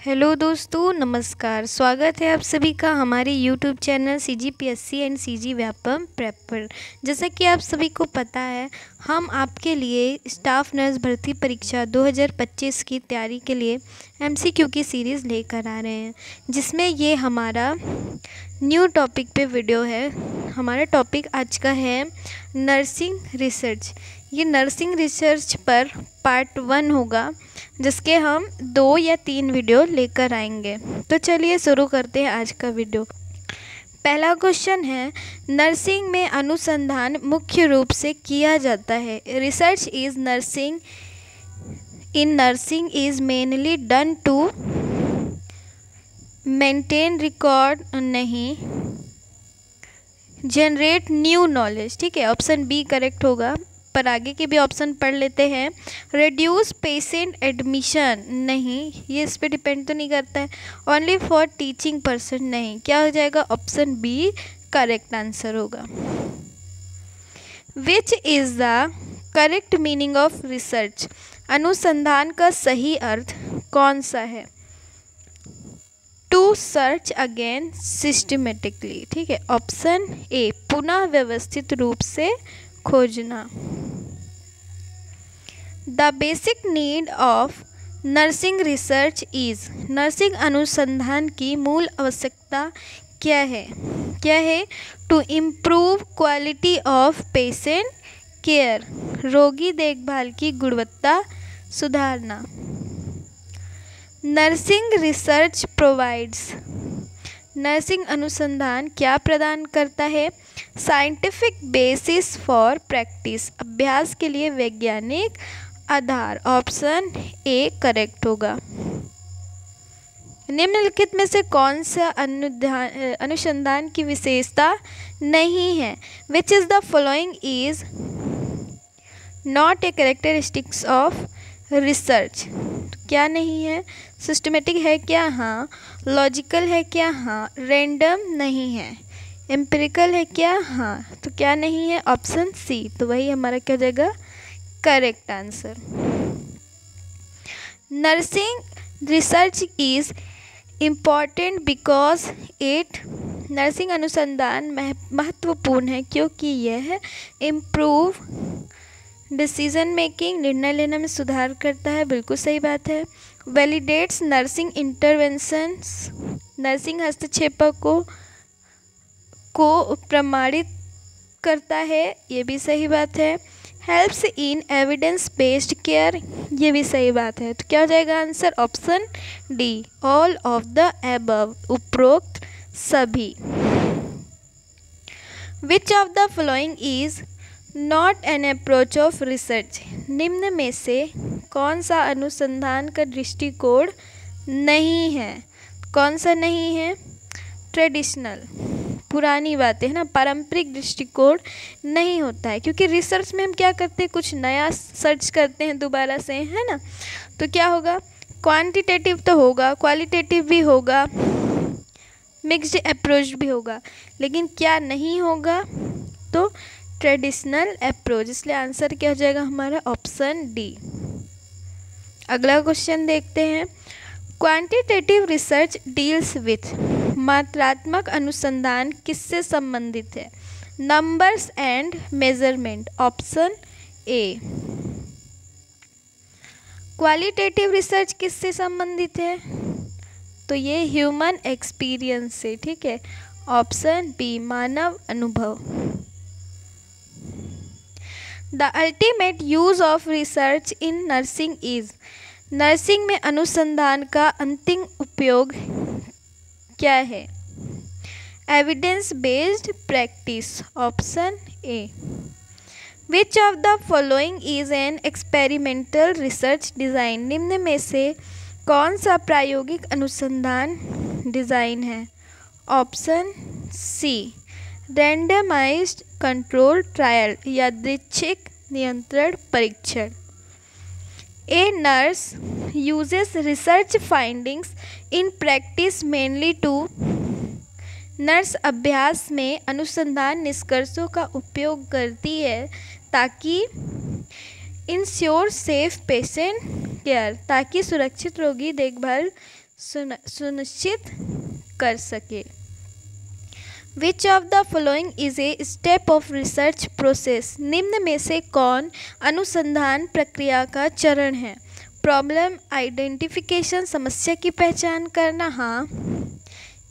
Hello दोस्तों, नमस्कार। स्वागत है आप सभी का हमारे YouTube channel CGPSC and CG Vyapam prep पर। जैसा कि आप सभी को पता है, हम आपके लिए स्टाफ नर्स भर्ती परीक्षा 2025 की तैयारी के लिए MCQ की सीरीज़ लेकर आ रहे हैं, जिसमें ये हमारा न्यू टॉपिक पे वीडियो है। हमारा टॉपिक आज का है नर्सिंग रिसर्च। ये नर्सिंग रिसर्च पर पार्ट 1 होगा, जिसके हम 2 या 3 वीडियो लेकर आएंगे। तो चलिए शुरू करते हैं आज का वीडियो। पहला क्वेश्चन है, नर्सिंग में अनुसंधान मुख्य रूप से किया जाता है। Research is nursing in nursing is mainly done to maintain record, नहीं, जनरेट न्यू नॉलेज। ठीक है, ऑप्शन बी करेक्ट होगा। पर आगे के भी ऑप्शन पढ़ लेते हैं। रिड्यूस पेशेंट एडमिशन, नहीं, ये इस पर डिपेंड तो नहीं करता है। ओनली फॉर टीचिंग पर्सन, नहीं, क्या हो जाएगा? ऑप्शन बी करेक्ट आंसर होगा। Which is the correct meaning of research? अनुसंधान का सही अर्थ कौन सा है? To search again systematically. ठीक है, ऑप्शन ए पुनः व्यवस्थित रूप से खोजना। The basic need of nursing research is, nursing अनुसंधान की मूल आवश्यकता क्या है? क्या है? To improve quality of patient care, रोगी देखभाल की गुणवत्ता सुधारना। नर्सिंग रिसर्च प्रोवाइड्स, नर्सिंग अनुसंधान क्या प्रदान करता है? साइंटिफिक बेसिस फॉर प्रैक्टिस, अभ्यास के लिए वैज्ञानिक आधार। ऑप्शन ए करेक्ट होगा। निम्नलिखित में से कौन सा अनुसंधान की विशेषता नहीं है? Which is the following is not a characteristics of research? क्या नहीं है? सिस्टमेटिक है क्या? हाँ। लॉजिकल है क्या? हाँ। रैंडम नहीं है। एम्पिरिकल है क्या? हाँ। तो क्या नहीं है? Option C. तो वही हमारा क्या हो जाएगा? Correct answer. Nursing research is important because it, nursing अनुसंधान महत्वपूर्ण है क्योंकि यह इम्प्रूव डिसीजन मेकिंग, निर्णय लेने में सुधार करता है। बिल्कुल सही बात है। वैलिडेट्स नर्सिंग इंटरवेंशंस, नर्सिंग हस्तक्षेपों को प्रमाणित करता है। ये भी सही बात है। Helps in evidence based care, ये भी सही बात है। तो क्या हो जाएगा answer? Option D, all of the above, उपरोक्त सभी। विच of the following is not an approach of research? निम्न में से कौन सा अनुसंधान का दृष्टिकोण नहीं है? कौन सा नहीं है? ट्रेडिशनल, पुरानी बातें है ना, पारंपरिक दृष्टिकोण नहीं होता है, क्योंकि रिसर्च में हम क्या करते हैं? कुछ नया सर्च करते हैं दोबारा से, है ना। तो क्या होगा? क्वांटिटेटिव तो होगा, क्वालिटेटिव भी होगा, मिक्स्ड अप्रोच भी होगा, लेकिन क्या नहीं होगा? तो ट्रेडिशनल अप्रोच। इसलिए आंसर क्या हो जाएगा हमारा? Option D. अगला क्वेश्चन देखते हैं। क्वांटिटेटिव रिसर्च डील्स विथ, मात्रात्मक अनुसंधान किससे संबंधित है? Numbers and measurement. Option A. Qualitative research किससे संबंधित है? तो ये ह्यूमन एक्सपीरियंस से। ठीक है, ऑप्शन बी, मानव अनुभव। The ultimate use of research in nursing is, nursing में अनुसंधान का अंतिम उपयोग क्या है? Evidence based practice. Option A. Which of the following is an experimental research design? निम्न में से कौन सा प्रायोगिक अनुसंधान डिज़ाइन है? Option C, randomised control trial, यादृच्छिक नियंत्रण परीक्षण। A nurse uses research findings in practice mainly to, nurse अभ्यास में अनुसंधान निष्कर्षों का उपयोग करती है ताकि इंश्योर सेफ पेशेंट केयर, ताकि सुरक्षित रोगी देखभाल सुनिश्चित कर सके। विच of the following is a step of research process? निम्न में से कौन अनुसंधान प्रक्रिया का चरण है? प्रॉब्लम आइडेंटिफिकेशन, समस्या की पहचान करना, हाँ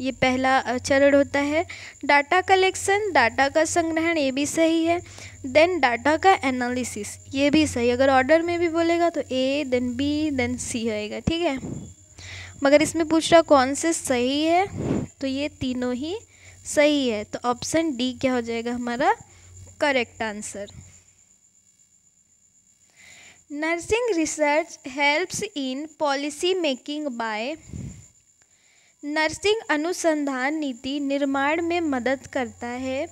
ये पहला चरण होता है। डाटा कलेक्शन, डाटा का संग्रहण, ये भी सही है। देन डाटा का एनालिसिस, ये भी सही। अगर ऑर्डर में भी बोलेगा तो ए, देन बी, देन सी होएगा, ठीक है। मगर इसमें पूछ रहा कौन से सही है, तो ये तीनों ही सही है। तो ऑप्शन डी क्या हो जाएगा हमारा correct answer. Nursing research helps in policy making by. नर्सिंग अनुसंधान नीति निर्माण में मदद करता है।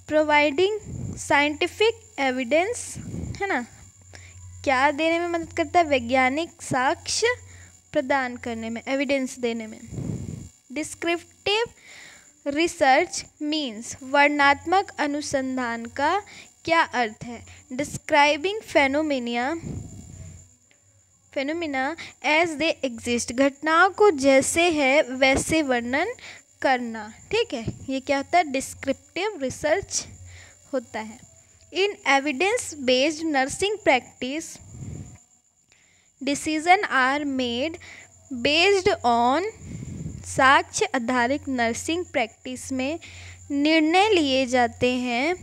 प्रोवाइडिंग साइंटिफिक एविडेंस, है ना, क्या देने में मदद करता है? वैज्ञानिक साक्ष्य प्रदान करने में, एविडेंस देने में। डिस्क्रिप्टिव रिसर्च मीन्स, वर्णनात्मक अनुसंधान का क्या अर्थ है? Describing phenomena as they exist, घटनाओं को जैसे है वैसे वर्णन करना, ठीक है। ये क्या होता है? डिस्क्रिप्टिव रिसर्च होता है। In evidence based nursing practice, decision are made based on. साक्ष्य आधारित नर्सिंग प्रैक्टिस में निर्णय लिए जाते हैं।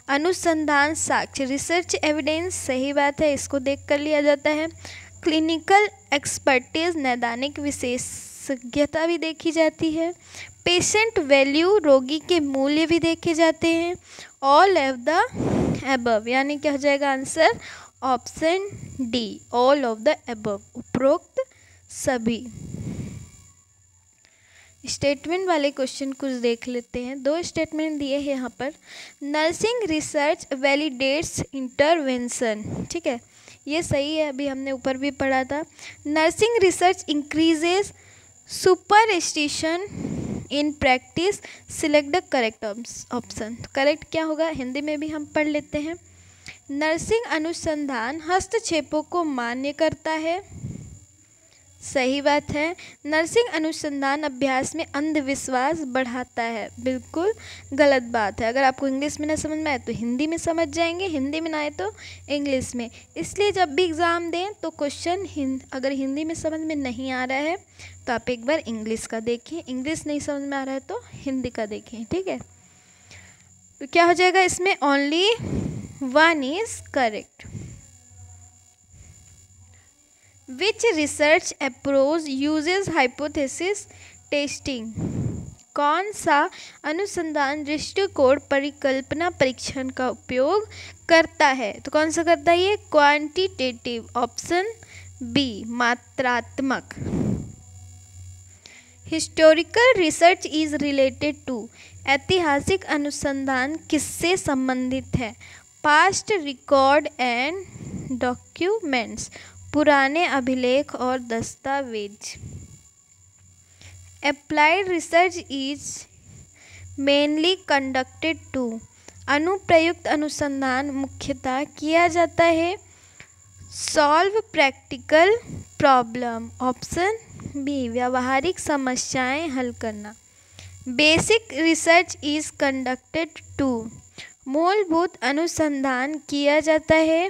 अनुसंधान साक्ष्य, रिसर्च एविडेंस, सही बात है, इसको देख कर लिया जाता है। क्लिनिकल एक्सपर्टीज, नैदानिक विशेषज्ञता भी देखी जाती है। पेशेंट वैल्यू, रोगी के मूल्य भी देखे जाते हैं। ऑल ऑफ द एबव, यानी क्या हो जाएगा answer? Option D, all of the above, उपरोक्त सभी। स्टेटमेंट वाले क्वेश्चन कुछ देख लेते हैं। 2 स्टेटमेंट दिए हैं यहाँ पर। नर्सिंग रिसर्च वैलिडेट्स इंटरवेंशन, ठीक है, ये सही है, अभी हमने ऊपर भी पढ़ा था। Nursing research increases superstition in practice, select the correct option. Correct क्या होगा हिंदी में भी हम पढ़ लेते हैं। नर्सिंग अनुसंधान हस्तक्षेपों को मान्य करता है, सही बात है। नर्सिंग अनुसंधान अभ्यास में अंधविश्वास बढ़ाता है, बिल्कुल गलत बात है। अगर आपको इंग्लिश में ना समझ में आए तो हिंदी में समझ जाएंगे, हिंदी में ना आए तो इंग्लिश में। इसलिए जब भी एग्ज़ाम दें तो क्वेश्चन अगर हिंदी में समझ में नहीं आ रहा है तो आप एक बार इंग्लिश का देखें, इंग्लिश नहीं समझ में आ रहा है तो हिंदी का देखें, ठीक है। तो क्या हो जाएगा इसमें? Only 1 is correct. Which research approach uses hypothesis testing? कौन सा अनुसंधान दृष्टिकोण परिकल्पना परीक्षण का उपयोग करता है? तो कौन सा करता है ये? क्वांटिटेटिव, ऑप्शन बी, मात्रात्मक। Historical research is related to, ऐतिहासिक अनुसंधान किससे संबंधित है? पास्ट रिकॉर्ड एंड डॉक्यूमेंट्स, पुराने अभिलेख और दस्तावेज। Applied research is mainly conducted to, अनुप्रयुक्त अनुसंधान मुख्यतः किया जाता है solve practical problem, option B, व्यावहारिक समस्याएं हल करना। Basic research is conducted to, मूलभूत अनुसंधान किया जाता है,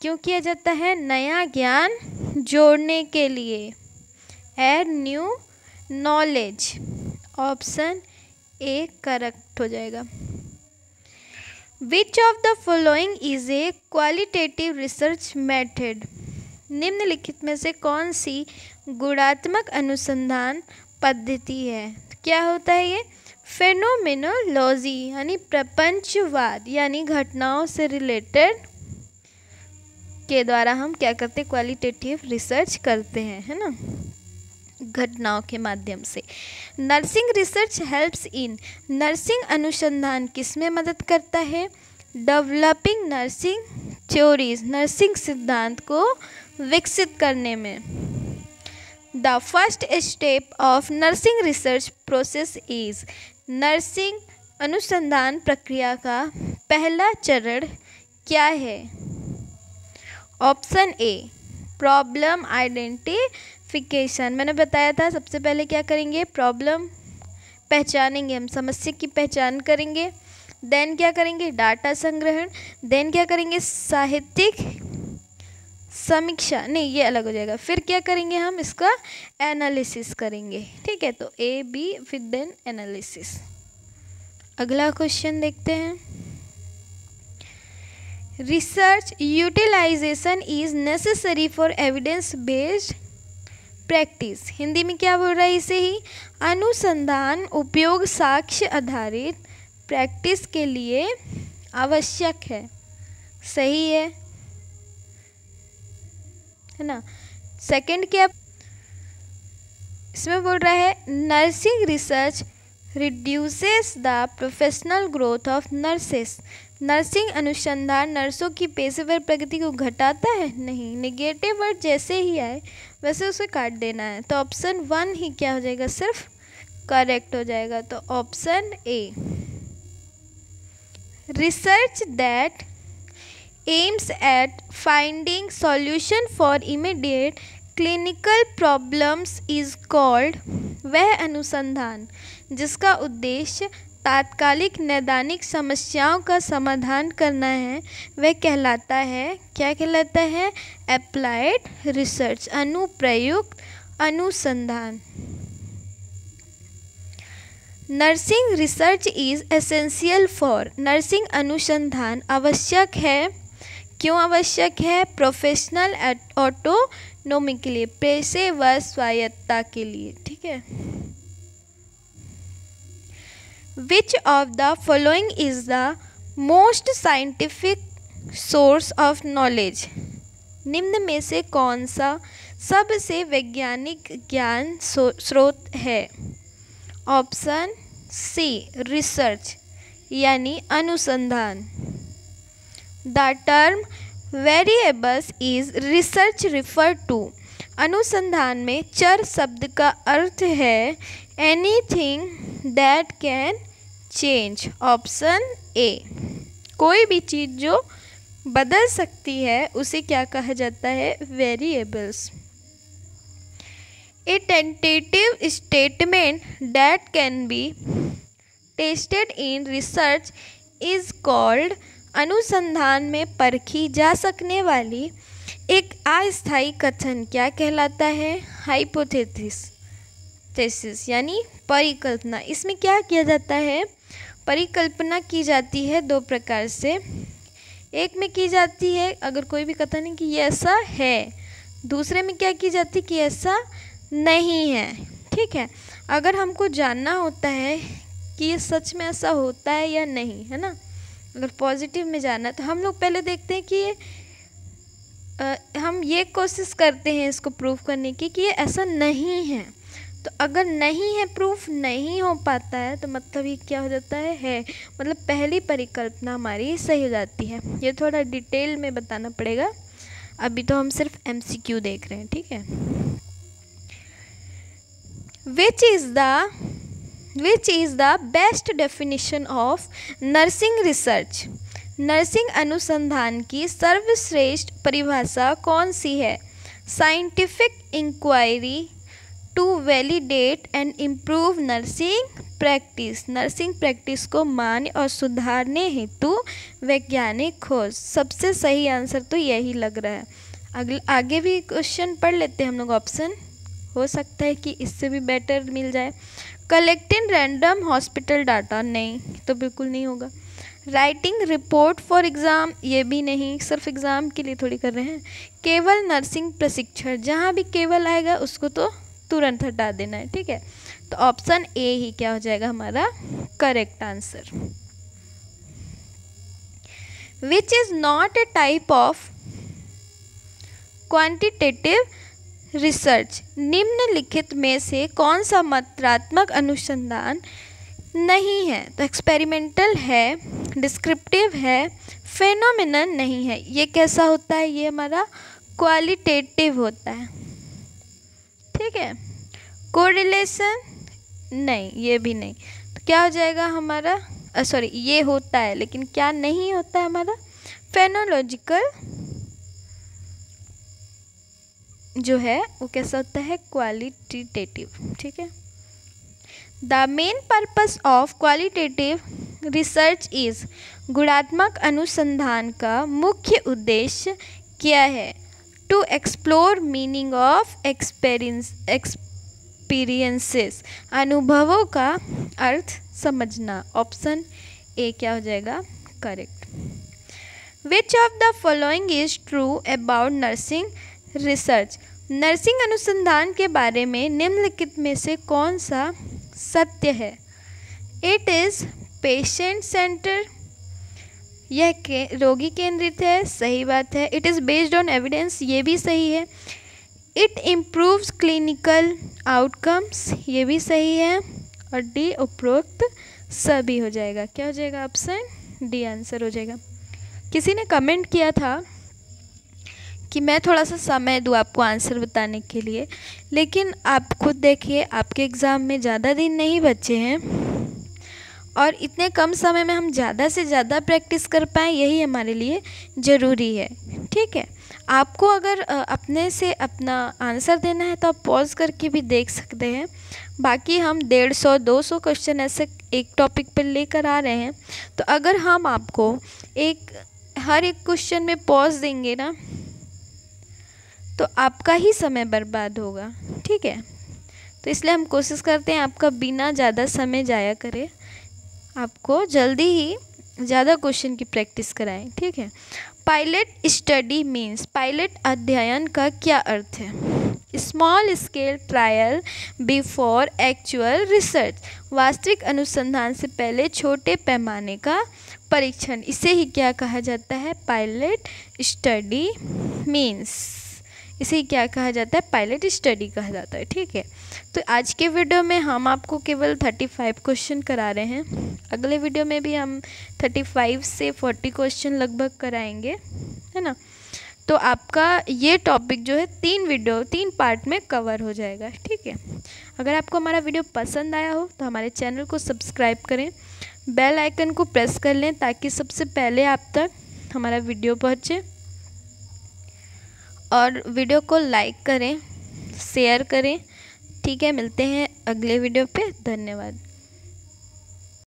क्यों किया जाता है? नया ज्ञान जोड़ने के लिए, add new knowledge, option A correct हो जाएगा। विच of the following is a qualitative research method? निम्नलिखित में से कौन सी गुणात्मक अनुसंधान पद्धति है? क्या होता है ये? फेनोमेनोलॉजी यानी प्रपंचवाद, यानी घटनाओं से रिलेटेड के द्वारा हम क्या करते हैं? क्वालिटेटिव रिसर्च करते हैं, है ना, घटनाओं के माध्यम से। नर्सिंग रिसर्च हेल्प्स इन, नर्सिंग अनुसंधान किस में मदद करता है? डेवलपिंग नर्सिंग थ्योरीज, नर्सिंग सिद्धांत को विकसित करने में। The first step of nursing research process is, nursing अनुसंधान प्रक्रिया का पहला चरण क्या है? ऑप्शन ए, प्रॉब्लम आइडेंटिफिकेशन, क्लासिफिकेशन, मैंने बताया था सबसे पहले क्या करेंगे, प्रॉब्लम पहचानेंगे, हम समस्या की पहचान करेंगे। देन क्या करेंगे, डाटा संग्रहण। देन क्या करेंगे, साहित्यिक समीक्षा, नहीं ये अलग हो जाएगा। फिर क्या करेंगे, हम इसका एनालिसिस करेंगे। ठीक है, तो ए बी फिर देन एनालिसिस। अगला क्वेश्चन देखते हैं। Research utilisation is necessary for evidence based practice. Hindi में क्या बोल रहा है इसे ही, अनुसंधान उपयोग साक्ष्य आधारित प्रैक्टिस के लिए आवश्यक है। सही है ना। सेकंड क्या इसमें बोल रहा है, nursing research reduces the professional growth of nurses. Nursing अनुसंधान नर्सों की पेशेवर प्रगति को घटाता है, नहीं। नेगेटिव वर्ड जैसे ही आए वैसे उसे काट देना है। तो ऑप्शन 1 ही क्या हो जाएगा, सिर्फ करेक्ट हो जाएगा। तो option A. Research that aims at finding solution for immediate clinical problems is called, वह अनुसंधान जिसका उद्देश्य तात्कालिक नैदानिक समस्याओं का समाधान करना है, वह कहलाता है, क्या कहलाता है, अप्लाइड रिसर्च, अनुप्रयुक्त अनुसंधान। Nursing research is essential for, nursing अनुसंधान आवश्यक है, क्यों आवश्यक है, प्रोफेशनल ऑटोनोमी के लिए, पेशेवर स्वायत्तता के लिए। ठीक है। Which of the following is the most scientific source of knowledge? निम्न में से कौन सा सबसे वैज्ञानिक ज्ञान स्रोत है? ऑप्शन सी, रिसर्च यानी अनुसंधान। The term variables is research refer to, अनुसंधान में चर शब्द का अर्थ है anything that can change. Option A, कोई भी चीज़ जो बदल सकती है उसे क्या कहा जाता है, variables. A tentative statement that can be tested in research is called, अनुसंधान में परखी जा सकने वाली एक अस्थायी कथन क्या कहलाता है, हाइपोथेसिस यानी परिकल्पना। इसमें क्या किया जाता है, परिकल्पना की जाती है दो प्रकार से। एक में की जाती है अगर कोई भी कथन है कि ये ऐसा है, दूसरे में क्या की जाती है कि ऐसा नहीं है। ठीक है, अगर हमको जानना होता है कि ये सच में ऐसा होता है या नहीं, है ना, अगर पॉजिटिव में जानना तो हम लोग पहले देखते हैं कि हम ये कोशिश करते हैं इसको प्रूफ करने की कि ये ऐसा नहीं है। तो अगर नहीं है, प्रूफ नहीं हो पाता है, तो मतलब ये क्या हो जाता है, मतलब पहली परिकल्पना हमारी सही हो जाती है। ये थोड़ा डिटेल में बताना पड़ेगा, अभी तो हम सिर्फ MCQ देख रहे हैं। ठीक है। Which is the best definition of nursing research, nursing अनुसंधान की सर्वश्रेष्ठ परिभाषा कौन सी है? Scientific inquiry to validate and improve nursing practice, nursing practice को मान्य और सुधारने हेतु वैज्ञानिक खोज। सबसे सही आंसर तो यही लग रहा है। आगे भी क्वेश्चन पढ़ लेते हैं हम लोग, ऑप्शन हो सकता है कि इससे भी बेटर मिल जाए। कलेक्टिंग रैंडम हॉस्पिटल डाटा, नहीं तो बिल्कुल नहीं होगा। राइटिंग रिपोर्ट फॉर एग्ज़ाम, ये भी नहीं, सिर्फ एग्ज़ाम के लिए थोड़ी कर रहे हैं। केवल नर्सिंग प्रशिक्षण, जहाँ भी केवल आएगा उसको तो तुरंत हटा देना है। ठीक है, तो ऑप्शन ए ही क्या हो जाएगा हमारा correct answer. Which is not a type of quantitative research, निम्नलिखित में से कौन सा मात्रात्मक अनुसंधान नहीं है? तो एक्सपेरिमेंटल है, डिस्क्रिप्टिव है, फेनोमेनन नहीं है। ये कैसा होता है? ये हमारा क्वालिटेटिव होता है। ठीक है, कोरिलेशन नहीं, ये भी नहीं। तो क्या हो जाएगा हमारा, सॉरी ये होता है लेकिन क्या नहीं होता है हमारा, फेनोलॉजिकल जो है वो कैसा होता है, क्वालिटेटिव। ठीक है। The main purpose of qualitative research is, गुणात्मक अनुसंधान का मुख्य उद्देश्य क्या है? To explore meaning of experiences, अनुभवों का अर्थ समझना। ऑप्शन ए क्या हो जाएगा correct. Which of the following is true about nursing research, nursing अनुसंधान के बारे में निम्नलिखित में से कौन सा सत्य है? इट इज़ पेशेंट सेंटर, यह रोगी केंद्रित है, सही बात है। It is based on evidence, ये भी सही है। इट इम्प्रूव्स क्लिनिकल आउटकम्स, ये भी सही है। और डी उपरोक्त सभी हो जाएगा। क्या हो जाएगा? ऑप्शन डी आंसर हो जाएगा। किसी ने कमेंट किया था कि मैं थोड़ा सा समय दूँ आपको आंसर बताने के लिए, लेकिन आप खुद देखिए आपके एग्ज़ाम में ज़्यादा दिन नहीं बचे हैं और इतने कम समय में हम ज़्यादा से ज़्यादा प्रैक्टिस कर पाएँ, यही हमारे लिए ज़रूरी है। ठीक है। आपको अगर अपने से अपना आंसर देना है तो आप पॉज करके भी देख सकते हैं। बाकी हम 150-200 क्वेश्चन ऐसे एक टॉपिक पर लेकर आ रहे हैं, तो अगर हम आपको हर एक क्वेश्चन में पॉज देंगे ना तो आपका ही समय बर्बाद होगा। ठीक है। तो इसलिए हम कोशिश करते हैं आपका बिना ज़्यादा समय जाया करे, आपको जल्दी ही ज़्यादा क्वेश्चन की प्रैक्टिस कराएं। ठीक है। पायलट स्टडी मीन्स, पायलट अध्ययन का क्या अर्थ है? Small scale trial before actual research, वास्तविक अनुसंधान से पहले छोटे पैमाने का परीक्षण, इसे ही क्या कहा जाता है? पायलट स्टडी मीन्स, इसे क्या कहा जाता है? पायलट स्टडी कहा जाता है। ठीक है। तो आज के वीडियो में हम आपको केवल 35 क्वेश्चन करा रहे हैं। अगले वीडियो में भी हम 35 से 40 क्वेश्चन लगभग कराएंगे, है ना। तो आपका ये टॉपिक जो है 3 पार्ट में कवर हो जाएगा। ठीक है। अगर आपको हमारा वीडियो पसंद आया हो तो हमारे चैनल को सब्सक्राइब करें, बेल आइकन को प्रेस कर लें ताकि सबसे पहले आप तक हमारा वीडियो पहुँचे, और वीडियो को लाइक करें, शेयर करें। ठीक है। मिलते हैं अगले वीडियो पे। धन्यवाद।